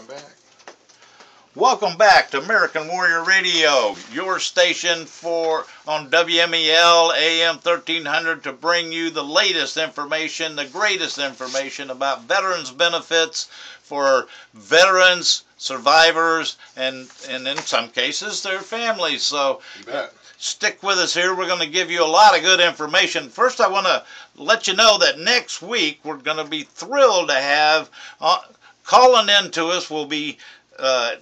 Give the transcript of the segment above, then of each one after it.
Welcome back. Welcome back to American Warrior Radio, your station on WMEL AM 1300 to bring you the latest information, the greatest information about veterans benefits for veterans, survivors, and in some cases their families. So You bet. stick with us here. We're going to give you a lot of good information. First, I want to let you know that next week we're going to be thrilled to have calling in to us will be the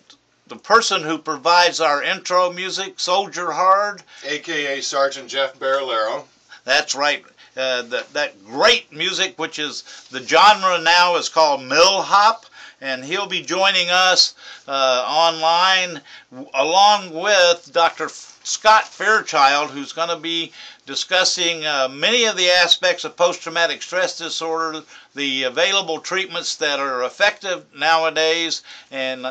person who provides our intro music, Soldier Hard. AKA Sergeant Jeff Barillero. That's right. That great music, which is the genre now is called Mill Hop, and he'll be joining us online along with Dr. Scott Fairchild, who's going to be discussing many of the aspects of post-traumatic stress disorder, the available treatments that are effective nowadays, and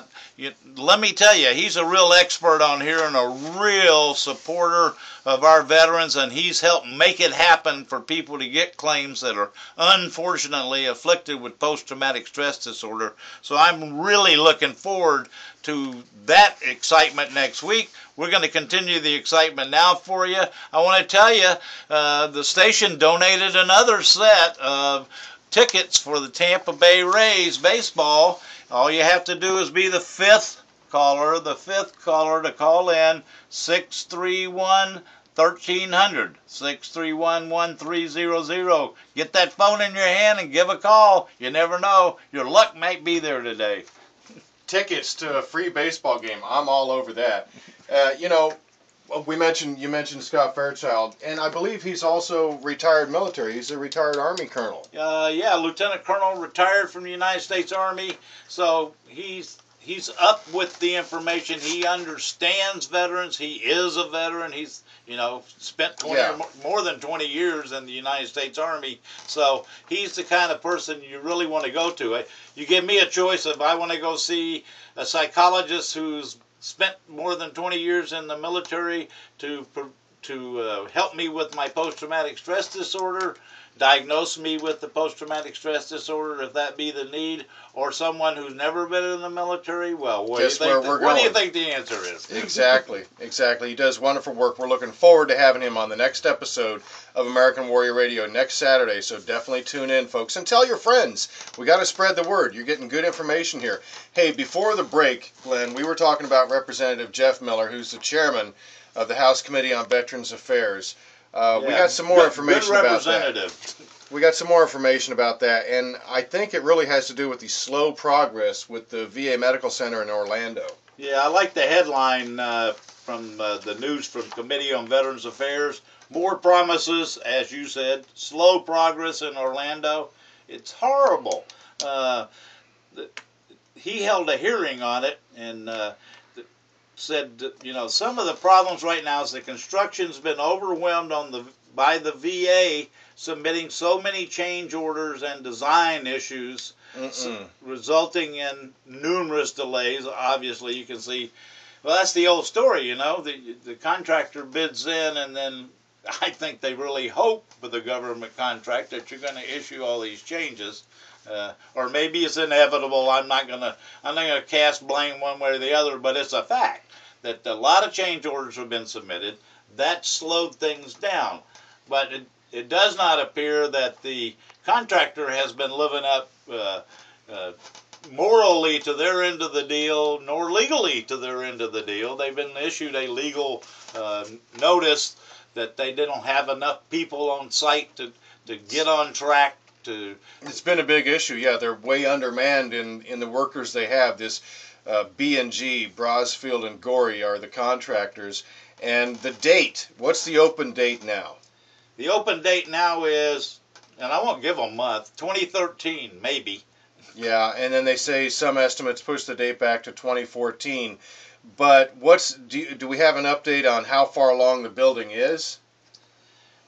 let me tell you, he's a real expert on here and a real supporter of our veterans, and he's helped make it happen for people to get claims that are unfortunately afflicted with post-traumatic stress disorder. So I'm really looking forward to that excitement next week. We're going to continue the excitement now for you. I want to tell you, the station donated another set of tickets for the Tampa Bay Rays baseball. All you have to do is be the fifth caller to call in, 631-1300, 631-1300. Get that phone in your hand and give a call. You never know, your luck might be there today. Tickets to a free baseball game. I'm all over that. You mentioned Scott Fairchild, and I believe he's also retired military. He's a retired Army colonel. Yeah, Lieutenant Colonel, retired from the United States Army. So he's up with the information. He understands veterans. He is a veteran. He's spent more than 20 years in the United States Army. So he's the kind of person you really want to go to. You give me a choice if I want to go see a psychologist who's spent more than 20 years in the military to help me with my post-traumatic stress disorder, diagnose me with the post-traumatic stress disorder if that be the need, or someone who's never been in the military. Well, what do you think the answer is? Exactly. He does wonderful work. We're looking forward to having him on the next episode of American Warrior Radio next Saturday, so definitely tune in, folks, and tell your friends. We got to spread the word. You're getting good information here. Hey, before the break, Glenn, we were talking about Representative Jeff Miller, who's the chairman of the House Committee on Veterans Affairs. We got some more information about that. We got some more information about that, and I think it really has to do with the slow progress with the VA Medical Center in Orlando. Yeah, I like the headline from the news from Committee on Veterans Affairs. More promises, as you said, slow progress in Orlando. It's horrible. He held a hearing on it and said, some of the problems right now is the construction's been overwhelmed by the VA submitting so many change orders and design issues, resulting in numerous delays. Obviously, you can see, well, that's the old story, the contractor bids in, and then I think they really hope for the government contract that you're going to issue all these changes. Or maybe it's inevitable. I'm not gonna cast blame one way or the other, but it's a fact that a lot of change orders have been submitted. That slowed things down, but it does not appear that the contractor has been living up morally to their end of the deal, nor legally to their end of the deal. They've been issued a legal notice that they didn't have enough people on site to get on track. It's been a big issue. Yeah, they're way undermanned in the workers they have. This B&G, Brosfield and Gorey are the contractors. And the date, what's the open date now? The open date now is, and I won't give a month, 2013 maybe. Yeah, and then they say some estimates push the date back to 2014. But do we have an update on how far along the building is?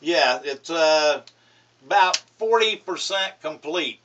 Yeah, it's about 40% complete.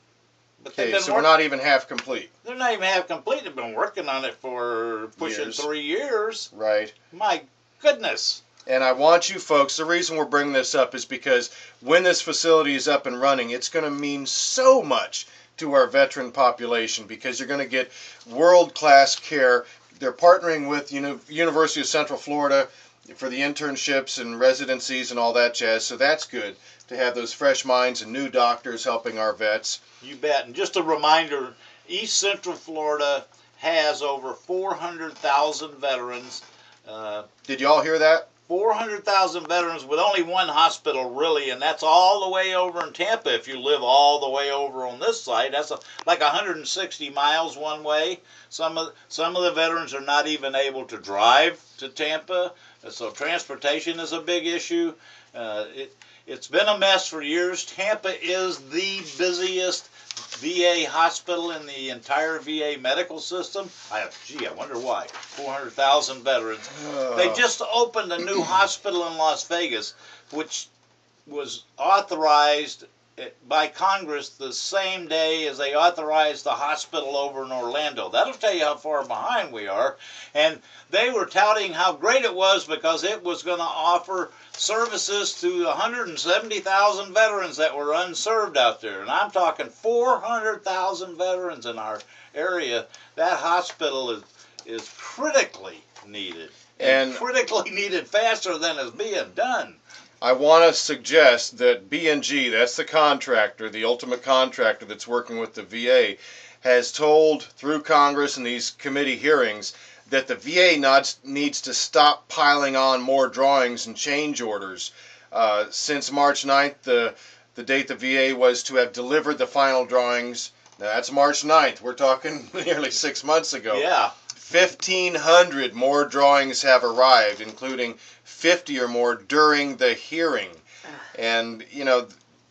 But okay, so we're not even half complete. They're not even half complete. They've been working on it for pushing 3 years. Right. My goodness. And I want you folks, the reason we're bringing this up is because when this facility is up and running, it's going to mean so much to our veteran population, because you're going to get world-class care. They're partnering with University of Central Florida for the internships and residencies and all that jazz, so that's good to have those fresh minds and new doctors helping our vets. You bet. And just a reminder, East Central Florida has over 400,000 veterans. Did you all hear that? 400,000 veterans with only one hospital, really, and that's all the way over in Tampa. If you live all the way over on this side, that's like 160 miles one way. Some of the veterans are not even able to drive to Tampa, so transportation is a big issue. It's been a mess for years. Tampa is the busiest VA hospital in the entire VA medical system. I wonder why. 400,000 veterans. They just opened a new hospital in Las Vegas, which was authorized by Congress the same day as they authorized the hospital over in Orlando. That'll tell you how far behind we are. And they were touting how great it was because it was going to offer services to 170,000 veterans that were unserved out there. And I'm talking 400,000 veterans in our area. That hospital is critically needed. And critically needed faster than is being done. I want to suggest that B&G, that's the contractor, the ultimate contractor that's working with the VA, has told through Congress and these committee hearings that the VA needs to stop piling on more drawings and change orders. Since March 9th, the date the VA was to have delivered the final drawings, now that's March 9th. We're talking nearly 6 months ago. Yeah. 1,500 more drawings have arrived, including 50 or more during the hearing. And,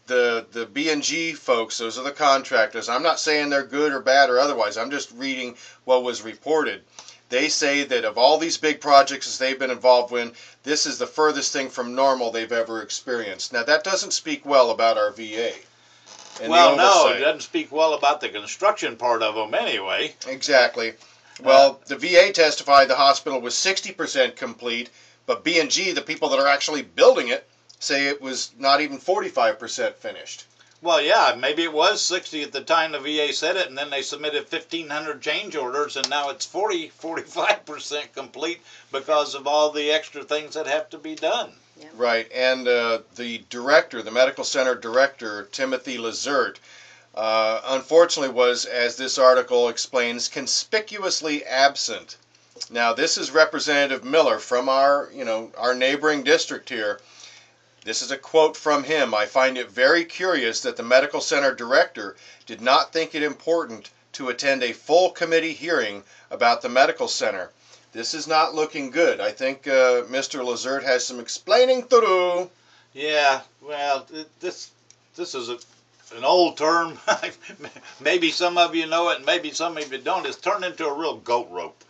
the B&G folks, those are the contractors. I'm not saying they're good or bad or otherwise. I'm just reading what was reported. They say that of all these big projects they've been involved with, this is the furthest thing from normal they've ever experienced. Now, that doesn't speak well about our VA. Well, no, it doesn't speak well about the construction part of them anyway. Exactly. Well, the VA testified the hospital was 60% complete, but B&G, the people that are actually building it, say it was not even 45% finished. Well, yeah, maybe it was 60 at the time the VA said it, and then they submitted 1,500 change orders, and now it's 45% complete because of all the extra things that have to be done. Yeah. Right, and the director, the medical center director, Timothy Lazert, unfortunately was, as this article explains, conspicuously absent. Now, this is Representative Miller from our neighboring district here. This is a quote from him. "I find it very curious that the medical center director did not think it important to attend a full committee hearing about the medical center. This is not looking good. I think Mr. Lazert has some explaining to do." Yeah, well, this is an old term. Maybe some of you know it, and maybe some of you don't. It's turned into a real goat rope.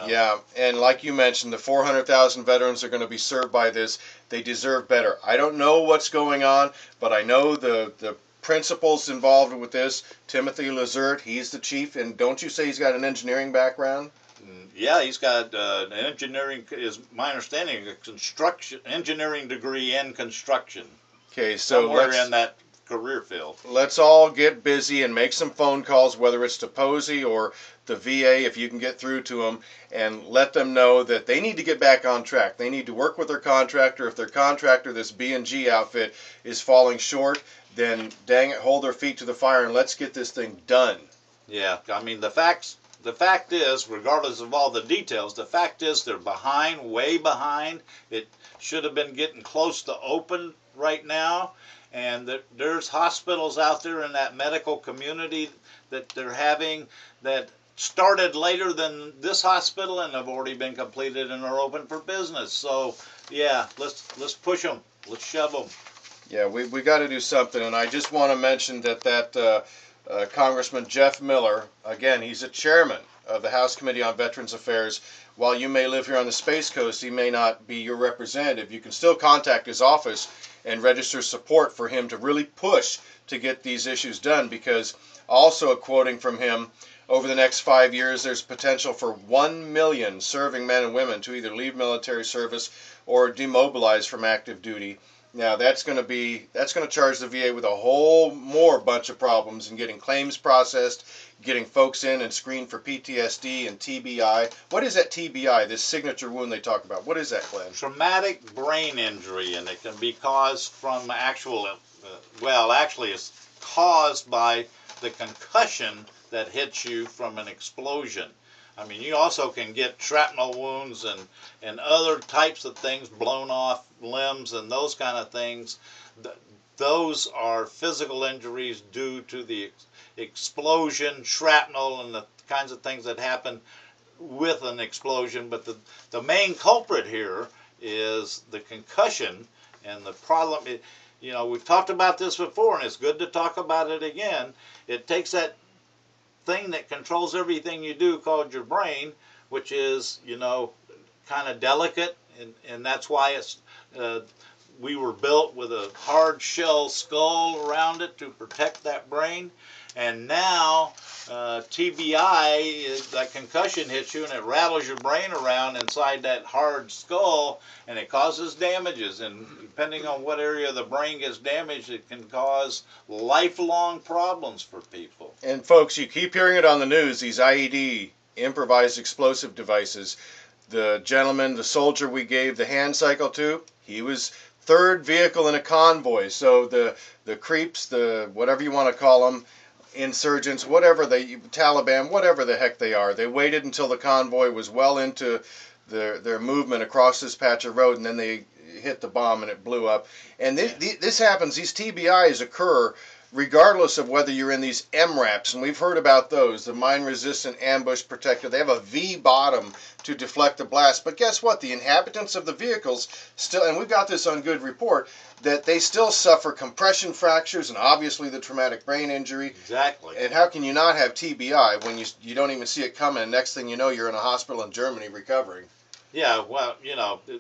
Yeah, and like you mentioned, the 400,000 veterans are going to be served by this. They deserve better. I don't know what's going on, but I know the principals involved with this. Timothy Lazert, he's the chief, and don't you say he's got an engineering background? Yeah, he's got an engineering, is my understanding, a engineering degree in construction. Okay, so somewhere in that career field. Let's all get busy and make some phone calls, whether it's to Posey or the VA, if you can get through to them, and let them know that they need to get back on track. They need to work with their contractor. If their contractor, this B&G outfit, is falling short, then dang it, hold their feet to the fire and let's get this thing done. Yeah, I mean, the fact is, regardless of all the details, the fact is they're behind, way behind. It should have been getting close to open right now. And there's hospitals out there in that medical community that they're having that started later than this hospital and have already been completed and are open for business. So, yeah, let's push them. Let's shove them. Yeah, we got to do something. And I just want to mention that Congressman Jeff Miller, again, he's a chairman of the House Committee on Veterans Affairs. While you may live here on the Space Coast, he may not be your representative. You can still contact his office and register support for him to really push to get these issues done, because also quoting from him, over the next 5 years there's potential for 1 million serving men and women to either leave military service or demobilize from active duty. Now that's going to charge the VA with a whole more bunch of problems in getting claims processed, getting folks in and screened for PTSD and TBI. What is that TBI? This signature wound they talk about. What is that, Glenn? Traumatic brain injury, and it can be caused from actually it's caused by the concussion that hits you from an explosion. I mean, you also can get shrapnel wounds and other types of things, blown off limbs and those kind of things. Those are physical injuries due to the explosion, shrapnel, and the kinds of things that happen with an explosion. But the main culprit here is the concussion, and the problem is, we've talked about this before, and it's good to talk about it again. It takes that thing that controls everything you do called your brain, which is, kind of delicate, and that's why it's we were built with a hard shell skull around it to protect that brain. And now TBI, that concussion hits you and it rattles your brain around inside that hard skull, and it causes damages, and depending on what area of the brain gets damaged, it can cause lifelong problems for people. And folks, you keep hearing it on the news, these IED, improvised explosive devices. The gentleman, the soldier we gave the hand cycle to, he was third vehicle in a convoy. So the creeps, the whatever you want to call them, insurgents, whatever Taliban, whatever the heck they are, they waited until the convoy was well into their movement across this patch of road, and then they hit the bomb and it blew up. And this happens, these TBIs occur regardless of whether you're in these MRAPs, and we've heard about those, the mine-resistant ambush protector. They have a V bottom to deflect the blast. But guess what? The inhabitants of the vehicles still, and we've got this on good report, that they still suffer compression fractures and obviously the traumatic brain injury. Exactly. And how can you not have TBI when you don't even see it coming, and next thing you know, you're in a hospital in Germany recovering? Yeah, well, the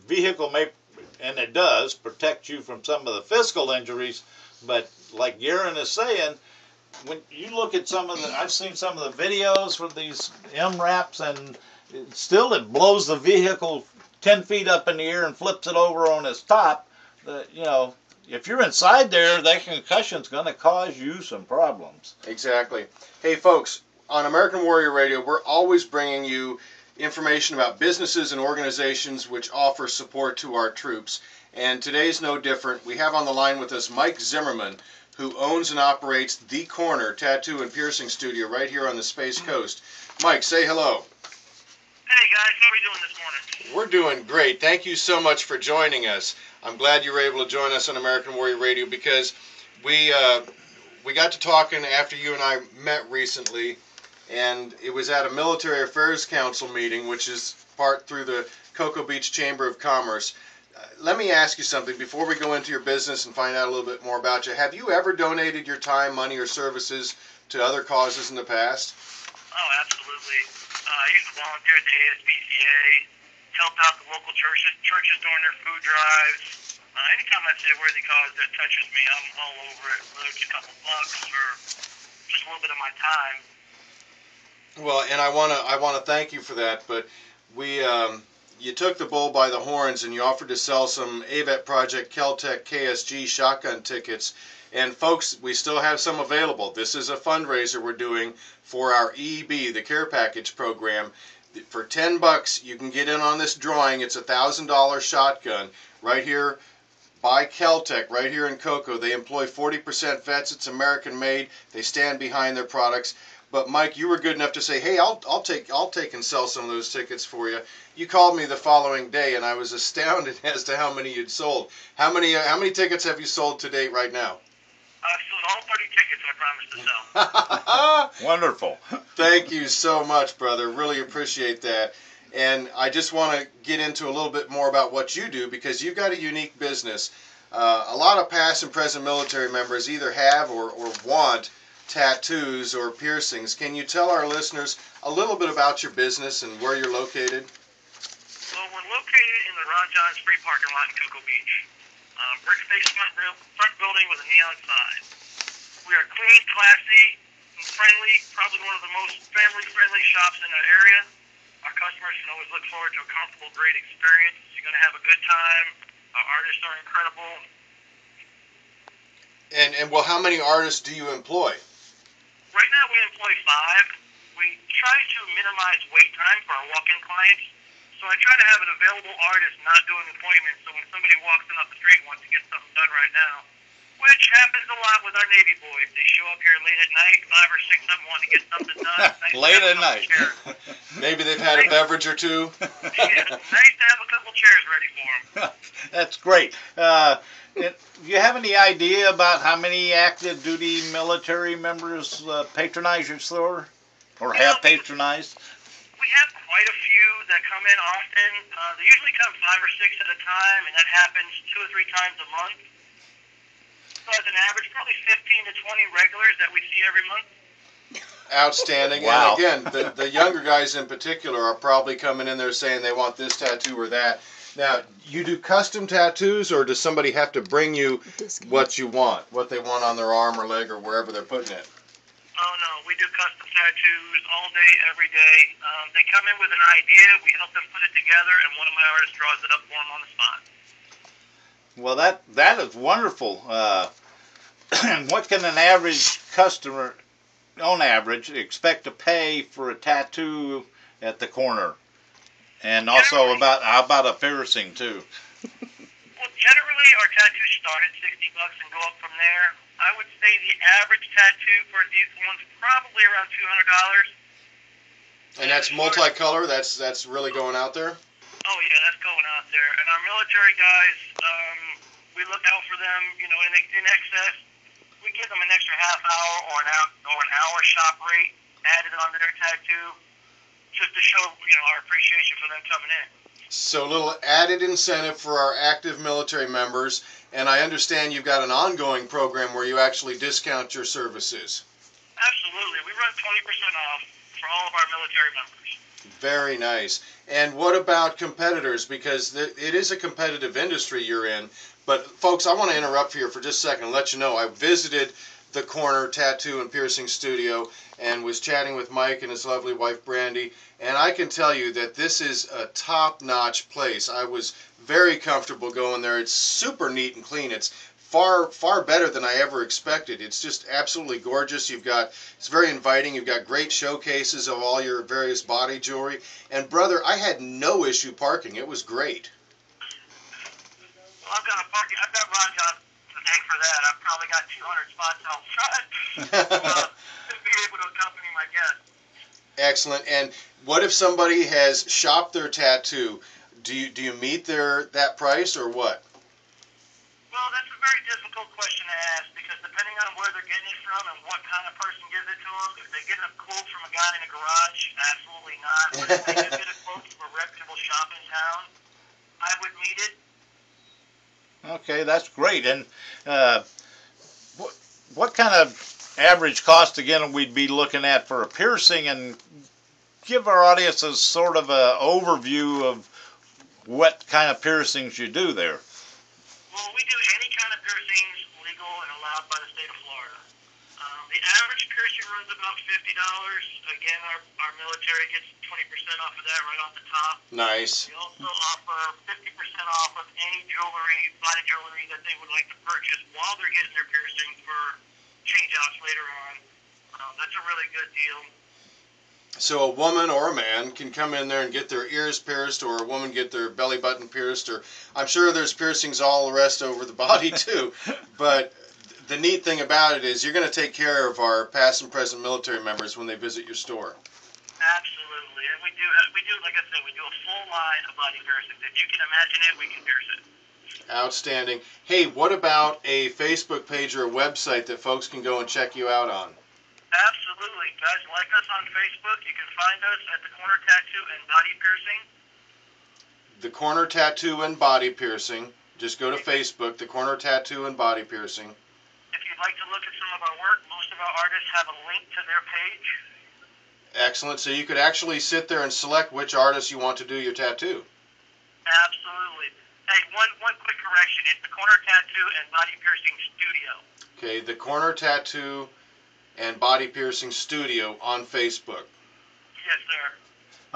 vehicle may, and it does, protect you from some of the physical injuries, but like Garen is saying, when you look at I've seen some of the videos for these MRAPs, and it blows the vehicle 10 feet up in the air and flips it over on its top. If you're inside there, that concussion's going to cause you some problems. Exactly. Hey, folks, on American Warrior Radio, we're always bringing you information about businesses and organizations which offer support to our troops. And today's no different. We have on the line with us Mike Zimmerman, who owns and operates The Corner Tattoo and Piercing Studio right here on the Space Coast. Mike, say hello. Hey guys, how are we doing this morning? We're doing great. Thank you so much for joining us. I'm glad you were able to join us on American Warrior Radio, because we got to talking after you and I met recently, and it was at a Military Affairs Council meeting, which is part through the Cocoa Beach Chamber of Commerce. Let me ask you something before we go into your business and find out a little bit more about you. Have you ever donated your time, money, or services to other causes in the past? Oh, absolutely. I used to volunteer at the ASPCA, help out the local churches during their food drives. Anytime I see a worthy cause that touches me, I'm all over it, whether it's a couple bucks or just a little bit of my time. Well, and I wanna thank you for that. But you took the bull by the horns and you offered to sell some AVET Project Kel-Tec KSG shotgun tickets. And folks, we still have some available. This is a fundraiser we're doing for our EEB, the Care Package program. For $10, you can get in on this drawing. It's a $1,000 shotgun right here by Kel-Tec, right here in Cocoa. They employ 40% vets. It's American made. They stand behind their products. But Mike, you were good enough to say, "Hey, I'll take and sell some of those tickets for you." You called me the following day, and I was astounded as to how many you'd sold. How many tickets have you sold to date right now? I've sold all 30 tickets I promised to sell. Wonderful. Thank you so much, brother. Really appreciate that. And I just want to get into a little bit more about what you do, because you've got a unique business. A lot of past and present military members either have or want tattoos or piercings. Can you tell our listeners a little bit about your business and where you're located? Well, we're located in the Ron John's Free parking lot in Cocoa Beach. Brick face front building with a neon sign. We are clean, classy, and friendly, probably one of the most family-friendly shops in the area. Our customers can always look forward to a comfortable, great experience. You're going to have a good time. Our artists are incredible. And well, how many artists do you employ? Right now we employ 5. We try to minimize wait time for our walk-in clients. So I try to have an available artist not doing appointments, so when somebody walks in off the street and wants to get something done right now, which happens a lot with our Navy boys. They show up here late at night, 5 or 6 of them want to get something done. Nice Late at night. Maybe they've had a beverage or two. Yeah, nice to have a couple chairs ready for them. That's great. Do you have any idea about how many active duty military members patronize your store or have patronized? We have quite a few that come in often. They usually come 5 or 6 at a time, and that happens 2 or 3 times a month. So as an average, probably 15 to 20 regulars that we see every month. Outstanding. Wow. And again, the younger guys in particular are probably coming in there saying they want this tattoo or that. Now, you do custom tattoos, or does somebody have to bring you what you want, what they want on their arm or leg or wherever they're putting it? Oh, no. We do custom tattoos all day, every day. They come in with an idea. We help them put it together, and one of my artists draws it up for them on the spot. Well, that is wonderful. What can an average customer, on average, expect to pay for a tattoo at the corner? And also how about a piercing too? Well, generally our tattoos start at $60 and go up from there. I would say the average tattoo for a decent one's probably around $200. And that's multicolor. That's really going out there. Oh yeah, that's going out there. And our military guys, we look out for them. You know, in excess, we give them an extra half hour or an hour shop rate added onto their tattoo, just to show our appreciation for them coming in. So a little added incentive for our active military members, and I understand you've got an ongoing program where you actually discount your services. Absolutely, we run 20% off for all of our military members. Very nice. And what about competitors? Because it is a competitive industry you're in. But folks, I want to interrupt here for just a second and let you know I visited the Corner Tattoo and Piercing Studio and was chatting with Mike and his lovely wife Brandy, and I can tell you that this is a top-notch place. I was very comfortable going there. It's super neat and clean. It's far better than I ever expected. It's just absolutely gorgeous. It's very inviting. You've got great showcases of all your various body jewelry. And brother, I had no issue parking. It was great. Well, I've got Ron Johnson to thank for that. I've probably got 200 spots outside to be able to accompany my guests. Excellent. And what if somebody has shopped their tattoo? Do you meet that price or what? Well, that's a very difficult question to ask because depending on where they're getting it from and what kind of person gives it to them, if they get a quote from a guy in a garage, absolutely not. But if they do get a quote from a reputable shop in town, I would meet it. Okay, that's great. And what kind of average cost again we'd be looking at for a piercing, and give our audience a sort of a overview of what kind of piercings you do there? Well, we do any kind of piercings legal and allowed by the state of Florida. The average piercing runs about $50. Again, our military gets 20% off of that right off the top. Nice. We also offer 50% off of any jewelry, body jewelry that they would like to purchase while they're getting their piercing for change-outs later on. That's a really good deal. So a woman or a man can come in there and get their ears pierced, or a woman get their belly button pierced, or I'm sure there's piercings all the rest over the body too. But the neat thing about it is you're going to take care of our past and present military members when they visit your store. Absolutely. And we do, like I said, we do a full line of body piercings. If you can imagine it, we can pierce it. Outstanding. Hey, what about a Facebook page or a website that folks can go and check you out on? Absolutely. Guys, like us on Facebook. You can find us at The Corner Tattoo and Body Piercing. The Corner Tattoo and Body Piercing. Just go to Facebook, The Corner Tattoo and Body Piercing. If you'd like to look at some of our work, most of our artists have a link to their page. Excellent. So you could actually sit there and select which artist you want to do your tattoo. Absolutely. Hey, one quick correction. It's The Corner Tattoo and Body Piercing Studio. Okay, The Corner Tattoo and Body Piercing Studio on Facebook. Yes, sir.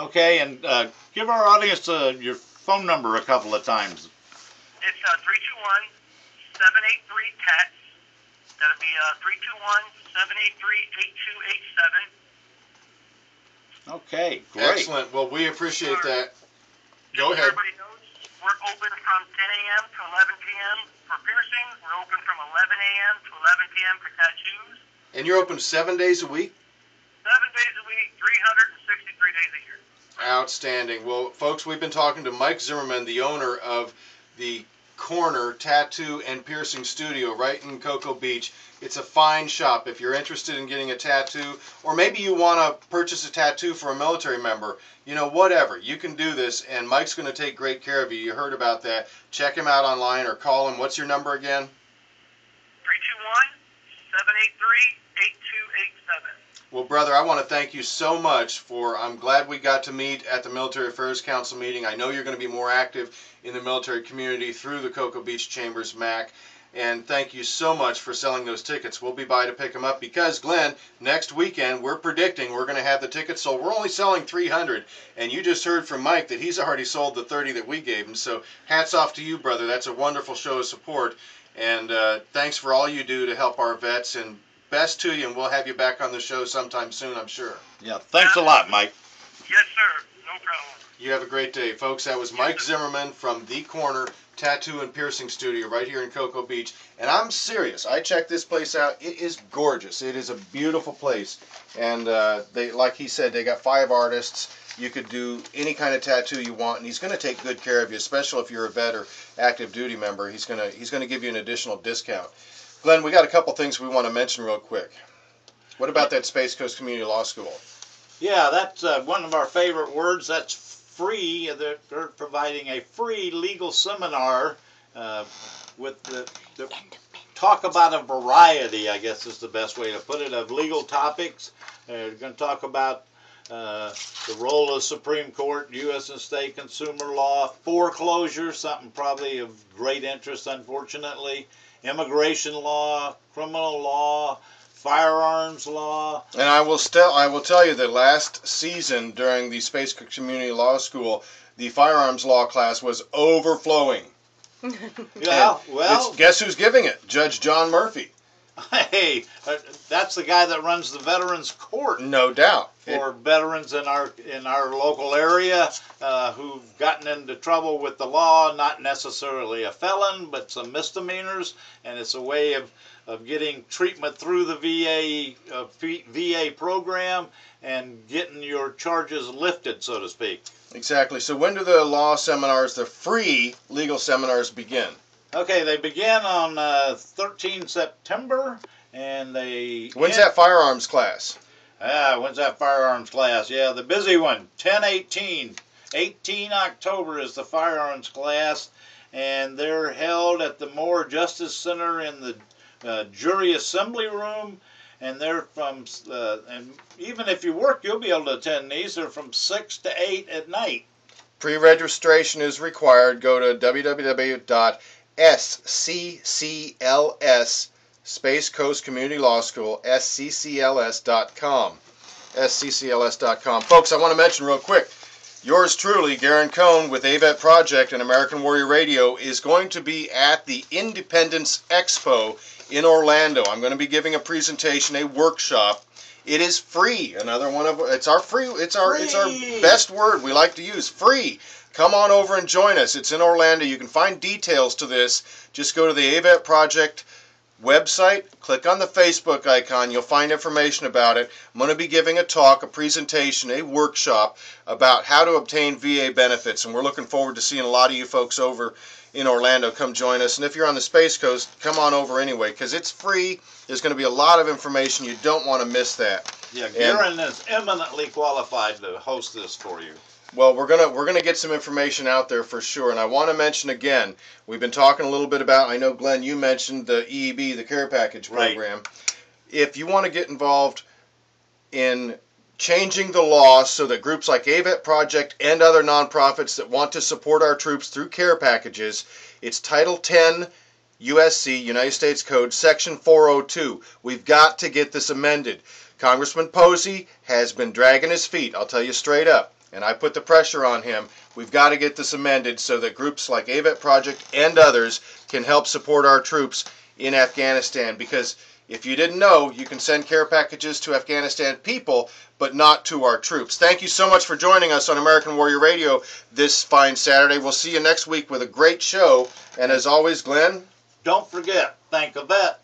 Okay, and give our audience your phone number a couple of times. It's 321-783-TATS. That'll be 321-783-8287. Okay, great. Excellent. Well, we appreciate that. Go Just so ahead. everybody knows, we're open from 10 a.m. to 11 p.m. for piercings. We're open from 11 a.m. to 11 p.m. for tattoos. And you're open 7 days a week? 7 days a week, 363 days a year. Outstanding. Well, folks, we've been talking to Mike Zimmerman, the owner of the Corner Tattoo and Piercing Studio right in Cocoa Beach. It's a fine shop. If you're interested in getting a tattoo, or maybe you want to purchase a tattoo for a military member, you know, whatever, you can do this, and Mike's going to take great care of you. You heard about that. Check him out online or call him. What's your number again? 321-783-8287. Well, brother, I want to thank you so much I'm glad we got to meet at the Military Affairs Council meeting. I know you're going to be more active in the military community through the Cocoa Beach Chambers, MAC. And thank you so much for selling those tickets. We'll be by to pick them up because, Glenn, next weekend we're predicting we're going to have the tickets sold. We're only selling 300, and you just heard from Mike that he's already sold the 30 that we gave him. So hats off to you, brother. That's a wonderful show of support. And thanks for all you do to help our vets. And best to you, and we'll have you back on the show sometime soon, I'm sure. Yeah, thanks a lot, Mike. Yes, sir. No problem. You have a great day, folks. That was Mike Zimmerman from The Corner Tattoo and Piercing Studio right here in Cocoa Beach. And I'm serious. I checked this place out. It is gorgeous. It is a beautiful place. And they, like he said, they got 5 artists. You could do any kind of tattoo you want, and he's going to take good care of you, especially if you're a vet or active duty member. He's going to give you an additional discount. Glenn, we got a couple things we want to mention real quick. What about that Space Coast Community Law School? Yeah, that's one of our favorite words. That's free. They're providing a free legal seminar with the talk about a variety, I guess is the best way to put it, of legal topics. They're going to talk about the role of Supreme Court, U.S. and state consumer law, foreclosure, something probably of great interest, unfortunately, immigration law, criminal law, firearms law. And I will tell you that last season during the Space Coast Community Law School, the firearms law class was overflowing. Yeah, well, guess who's giving it? Judge John Murphy. Hey, that's the guy that runs the Veterans Court. No doubt. For veterans in our local area who've gotten into trouble with the law, not necessarily a felon, but some misdemeanors, and it's a way of getting treatment through the VA program and getting your charges lifted, so to speak. Exactly. So when do the law seminars, the free legal seminars, begin? Okay, they begin on 13 September, and they... When's that firearms class? When's that firearms class? Yeah, the busy one, 10/18. 18 October is the firearms class, and they're held at the Moore Justice Center in the jury assembly room, and they're from, and even if you work, you'll be able to attend these. They're from 6 to 8 at night. Pre-registration is required. Go to www.sccls, Space Coast Community Law School, sccls.com. sccls.com. Folks, I want to mention real quick, yours truly, Garen Cohn with AVET Project and American Warrior Radio, is going to be at the Independence Expo in Orlando. I'm going to be giving a presentation, a workshop. It is free. Another one of it's our best word we like to use, free. Come on over and join us. It's in Orlando. You can find details to this. Just go to the AVET Project website, click on the Facebook icon, you'll find information about it. I'm going to be giving a talk, a presentation, a workshop about how to obtain VA benefits, and we're looking forward to seeing a lot of you folks over in Orlando. Come join us, and if you're on the Space Coast, come on over anyway, because it's free. There's going to be a lot of information. You don't want to miss that. Yeah, Garen is eminently qualified to host this for you. Well, we're gonna get some information out there for sure, and I want to mention again, we've been talking a little bit about, I know Glenn, you mentioned the EEB, the Care Package program. Right. If you want to get involved in changing the law so that groups like AVET Project and other nonprofits that want to support our troops through care packages, it's Title 10 USC, United States Code, Section 402. We've got to get this amended. Congressman Posey has been dragging his feet, I'll tell you straight up. and I put the pressure on him. We've got to get this amended so that groups like AVET Project and others can help support our troops in Afghanistan, because if you didn't know, you can send care packages to Afghanistan people, but not to our troops. Thank you so much for joining us on American Warrior Radio this fine Saturday. We'll see you next week with a great show. And as always, Glenn, don't forget, thank a vet.